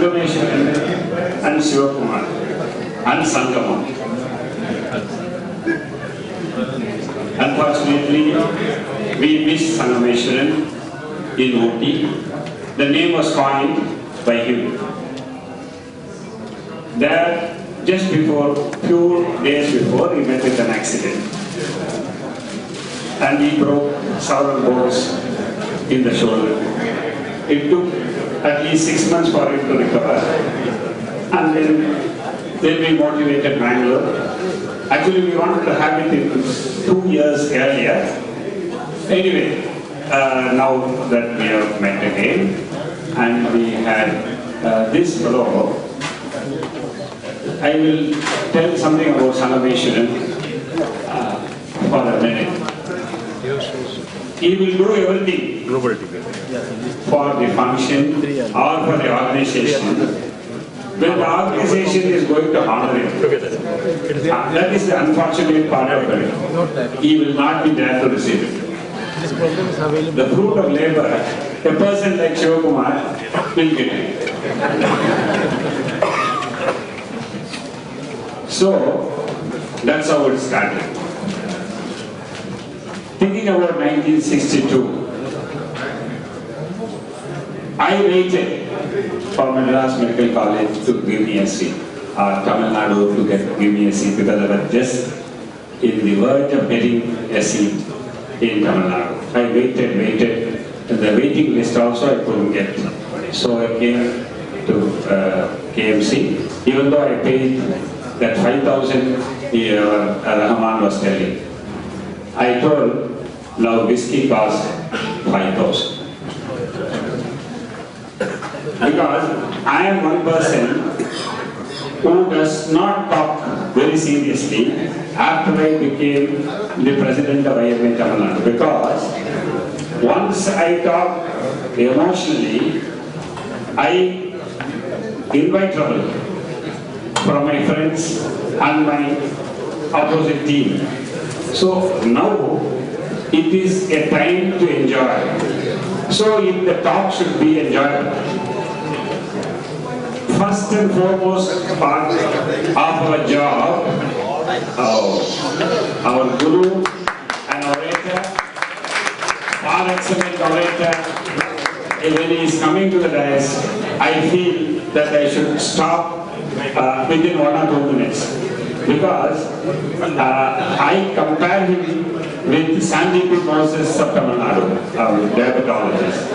Sangameshwaran and Shivakumar and Sangamam. Unfortunately, we missed Sangameshwaran in Ooty. The name was coined by him. There, just before, few days before, he met with an accident. And he broke several bones in the shoulder. It took at least 6 months for him to recover. And then we motivated Bangalore. Actually, we wanted to have it in 2 years earlier. Anyway, now that we have met again, and we had this fellow, I will tell something about Sangameshwaran for a minute. He will do everything for the function or for the organization. When the organization is going to honor him, that is the unfortunate part of it. He will not be there to receive it. The fruit of labor, a person like Shivakumar will get it. So, that's how it started. Thinking about 1962, I waited for Madras Medical College to give me a seat, or Tamil Nadu to give me a seat, because I was just in the verge of getting a seat in Tamil Nadu. I waited, and the waiting list also I couldn't get. So I came to KMC, even though I paid that 5,000 Rahman was telling. I told, now whiskey costs 5,000. Because I am one person who does not talk very seriously after I became the president of IMA Tamil Nadu. Because once I talk emotionally, I invite trouble from my friends and my opposite team. So now it is a time to enjoy. So if the talk should be enjoyable. First and foremost part of our job, our guru and orator, far excellent orator, when he is coming to the dais, I feel that I should stop within 1 or 2 minutes. Because I compare him with Sandeep Moses of Tamil Nadu, diabetologist.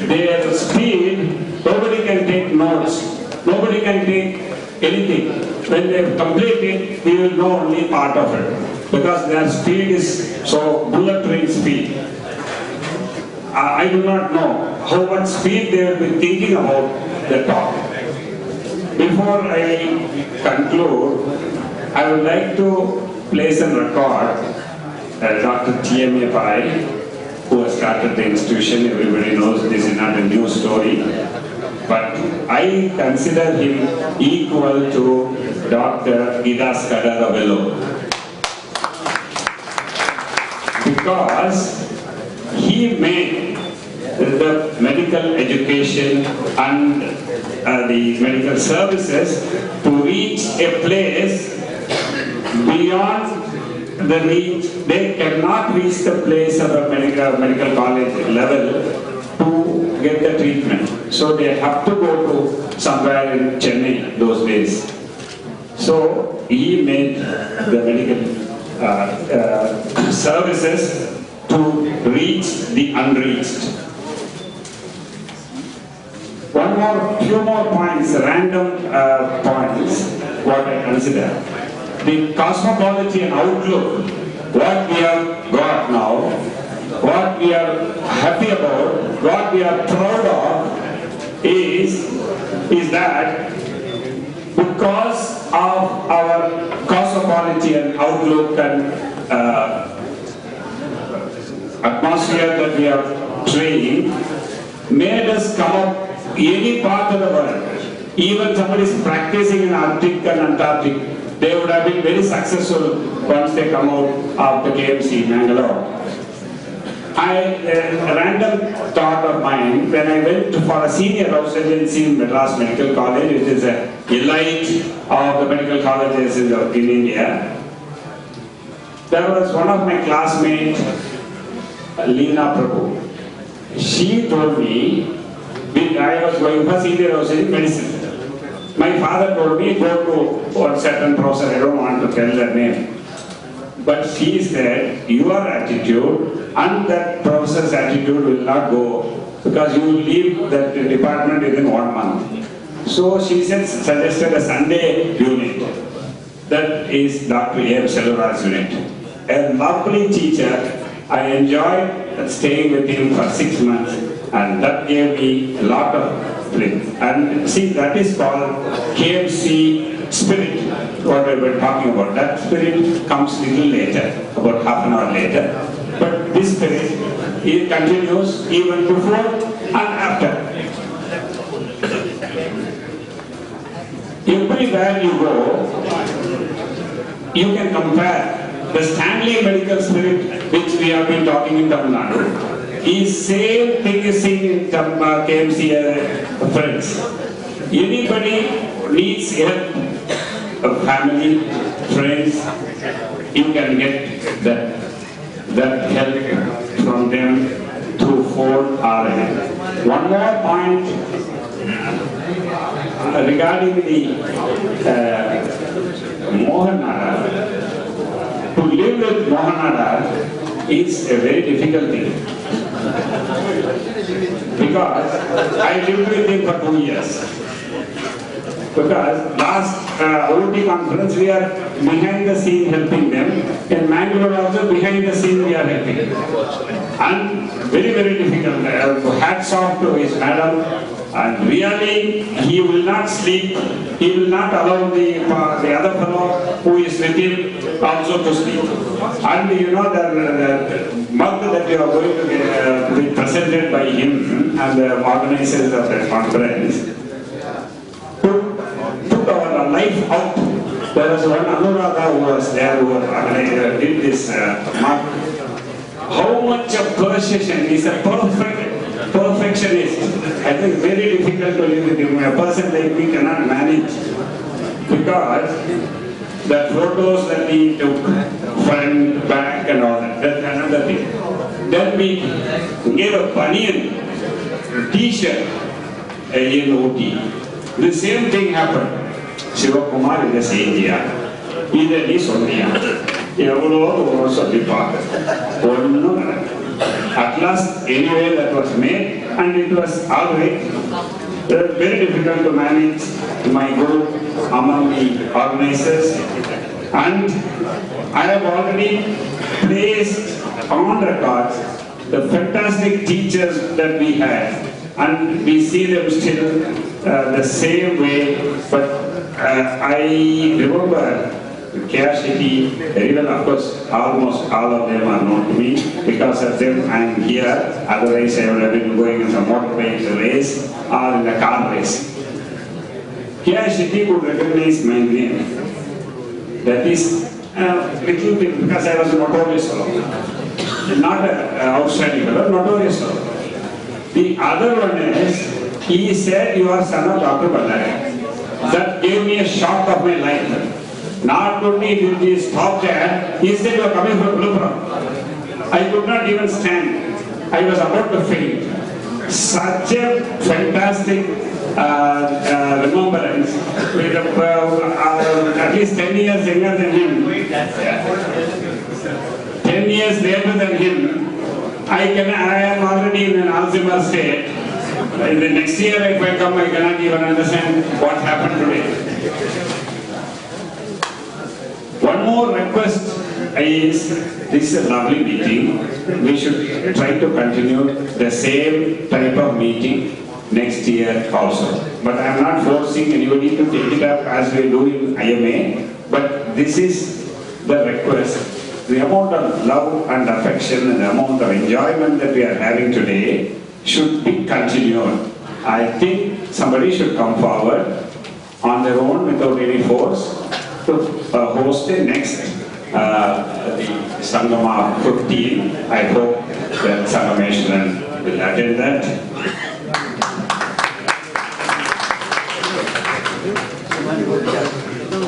Their speed, nobody can take notes, nobody can take anything. When they complete it, we will know only part of it. Because their speed is so bullet train speed. I do not know how much speed they will be thinking about the talk. Before I conclude, I would like to place and record Dr. T.M.A. Pai, who has started the institution. Everybody knows this is not a new story. But I consider him equal to Dr. Gidas Kadaravello. Because he made the medical education and the medical services to reach a place beyond the reach. They cannot reach the place of a medical college level to get the treatment. So they have to go to somewhere in Chennai those days. So he made the medical services to reach the unreached. Few more points, random points, what I consider. The cosmopolitan and outlook, what we have got now, what we are happy about, what we are proud of, is that because of our cosmopolitan outlook and atmosphere that we have trained, made us come up any part of the world. Even somebody is practicing in Arctic and Antarctic, they would have been very successful once they come out of the KMC, Mangalore. A random thought of mine, when I went for a senior house residency in Madras Medical College, which is an elite of the medical colleges in India, there was one of my classmates, Leena Prabhu. She told me, I was going for senior house in medicine. My father told me, go to one certain professor, I don't want to tell their name. But she said, your attitude and that professor's attitude will not go because you will leave that department within 1 month. So she suggested a Sunday unit. That is Dr. A.M. Selvaraj's unit. A lovely teacher. I enjoyed staying with him for 6 months, and that gave me a lot of thrill. And see, that is called KMC spirit, what we were talking about. That spirit comes little later, about half an hour later. But this spirit, it continues even before and after. Everywhere you go, you can compare the Stanley medical spirit which we have been talking in Tamil Nadu. Is same thing is seen in KMC friends. Anybody needs help, family, friends, you can get that help from them through phone or one more point regarding the Mohan Nada. To live with Mohan Nada is a very difficult thing. Because I lived with him for 2 years. Because last OT conference we are behind the scene helping them. In Mangalore also behind the scene we are helping. And very, very difficult. Hats off to his madam. And really, he will not sleep. He will not allow the other fellow who is with him also to sleep. And you know the mug that you are going to be presented by him and the organizers of the conference took our life out. There was one Anuradha who was there who did this mug. How much of precision is a perfectionist. I think very difficult to live with him. A person like me cannot manage because the photos that we took, front, back and all that, that's another thing. Then we gave a banyan t-shirt in OT. The same thing happened. Shiva Kumar is the same year. Either this or the At last, anyway, that was made, and it was all right. It was very difficult to manage my group among the organizers, and I have already placed on record the fantastic teachers that we had, and we see them still the same way. But I remember K.R. Shetty very well. Of course, almost all of them are known to me. Because of them, I am here. Otherwise, I would have been going in the motorbike race or in the car race. K.R. Shetty could recognize my name. That is little bit because I was a notorious fellow. Not an outstanding fellow, notorious fellow. The other one is, he said, you are son of Dr. Ballari. That gave me a shock of my life. Not only did he stop there, he said, you are coming from Vilupuram. I could not even stand. I was about to faint. Such a fantastic remembrance. With at least 10 years younger than him. 10 years later than him, I am already in an Alzheimer's state. In the next year if I come, I cannot even understand what happened today. One more request is, this is a lovely meeting. We should try to continue the same type of meeting next year also. But I am not forcing anybody to take it up as we do in IMA. But this is the request. The amount of love and affection and the amount of enjoyment that we are having today should be continued. I think somebody should come forward on their own without any force to host the next the Sangama 15. I hope that Sangameshwaran will attend that.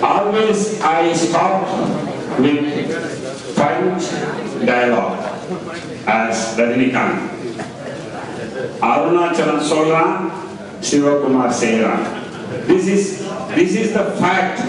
Always I start with French dialogue as Rajinikanth. Arunachalam Sola, Sivakumar Sera. This is the fact.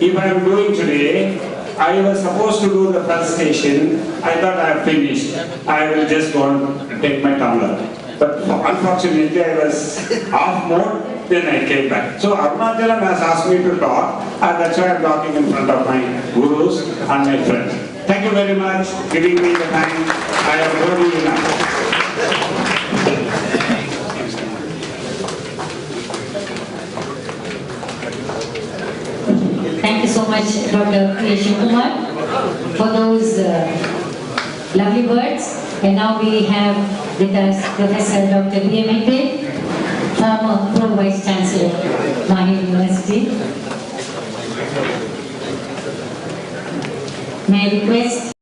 If I am doing today, I was supposed to do the first station. I thought I have finished. I will just go and take my tumbler. But unfortunately, I was off mode. Then I came back. So Arunachalam has asked me to talk, and that's why I am talking in front of my gurus and my friends. Thank you very much for giving me the time. I have heard you enough. Thank you so much, Dr. K. Shivakumar, for those lovely words. And now we have with us Professor Dr. B. M. Ekde, former Pro Vice Chancellor, Mahir University. May I request